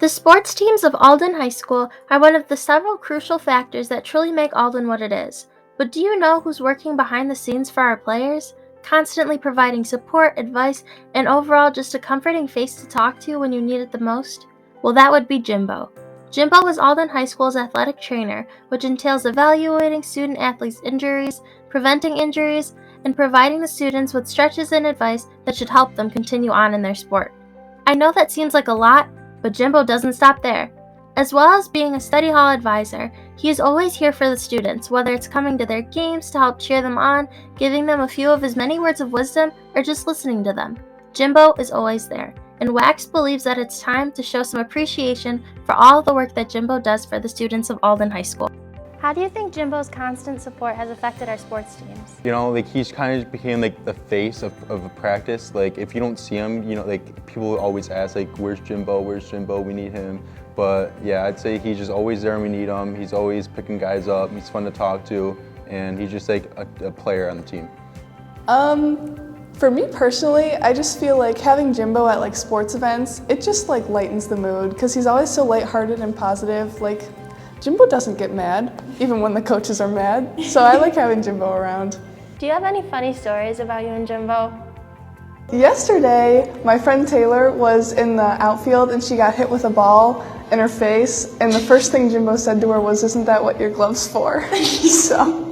The sports teams of Alden High School are one of the several crucial factors that truly make Alden what it is. But do you know who's working behind the scenes for our players? Constantly providing support, advice, and overall just a comforting face to talk to when you need it the most? Well, that would be Jimbo. Jimbo is Alden High School's athletic trainer, which entails evaluating student athletes' injuries, preventing injuries, and providing the students with stretches and advice that should help them continue on in their sport. I know that seems like a lot, but Jimbo doesn't stop there. As well as being a study hall advisor, he is always here for the students, whether it's coming to their games to help cheer them on, giving them a few of his many words of wisdom, or just listening to them. Jimbo is always there, and Wax believes that it's time to show some appreciation for all the work that Jimbo does for the students of Alden High School. How do you think Jimbo's constant support has affected our sports teams? You know, like he's kind of became like the face of a practice. Like if you don't see him, you know, like people always ask like, where's Jimbo, we need him. But yeah, I'd say he's just always there and we need him. He's always picking guys up, he's fun to talk to, and he's just like a player on the team. For me personally, I just feel like having Jimbo at like sports events, it just like lightens the mood because he's always so lighthearted and positive. Like Jimbo doesn't get mad, even when the coaches are mad. So I like having Jimbo around. Do you have any funny stories about you and Jimbo? Yesterday, my friend Taylor was in the outfield and she got hit with a ball in her face. And the first thing Jimbo said to her was, "Isn't that what your glove's for?" So.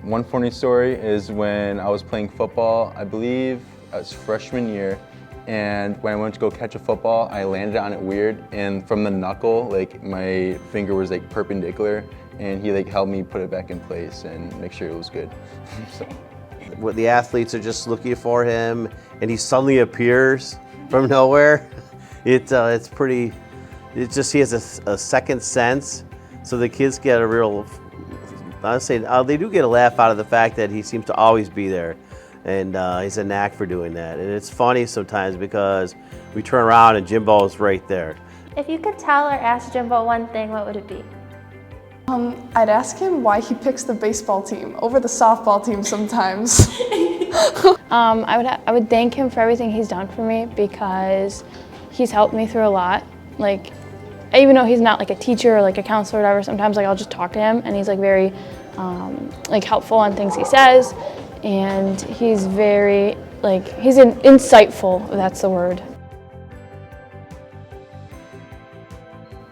One funny story is when I was playing football, I believe it was freshman year, and when I went to go catch a football, I landed on it weird, and from the knuckle, like my finger was like perpendicular, and he like helped me put it back in place and make sure it was good. So. What the athletes are just looking for him, and he suddenly appears from nowhere. It's pretty. It's just he has a second sense, so the kids get a real. I would say they do get a laugh out of the fact that he seems to always be there, and he's a knack for doing that. And it's funny sometimes because we turn around and Jimbo's right there. If you could tell or ask Jimbo one thing, what would it be? I'd ask him why he picks the baseball team over the softball team sometimes. I would thank him for everything he's done for me because he's helped me through a lot. Like, even though he's not like a teacher or like a counselor or whatever, sometimes like I'll just talk to him and he's like very like helpful on things he says, and he's very he's insightful, if that's the word.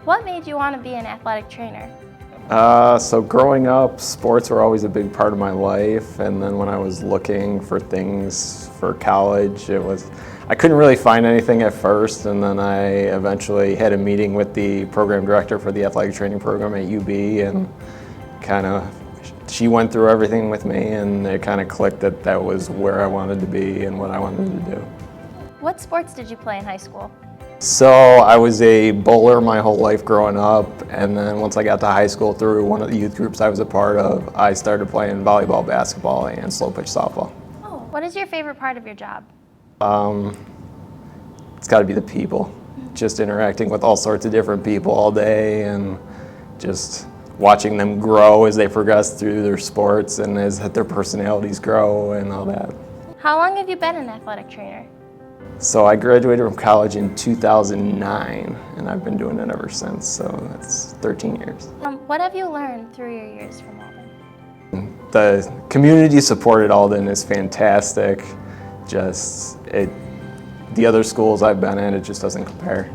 What made you want to be an athletic trainer? So growing up, sports were always a big part of my life, and then when I was looking for things for college, I couldn't really find anything at first, and then I eventually had a meeting with the program director for the athletic training program at UB, and she went through everything with me, and it kind of clicked that that was where I wanted to be and what I wanted to do. What sports did you play in high school? So I was a bowler my whole life growing up, and then once I got to high school through one of the youth groups I was a part of, I started playing volleyball, basketball, and slow pitch softball. Oh, what is your favorite part of your job? It's got to be the people. Just interacting with all sorts of different people all day and just watching them grow as they progress through their sports and as their personalities grow and all that. How long have you been an athletic trainer? So I graduated from college in 2009, and I've been doing it ever since, so that's 13 years. What have you learned through your years from Alden? The community support at Alden is fantastic. The other schools I've been in, it just doesn't compare.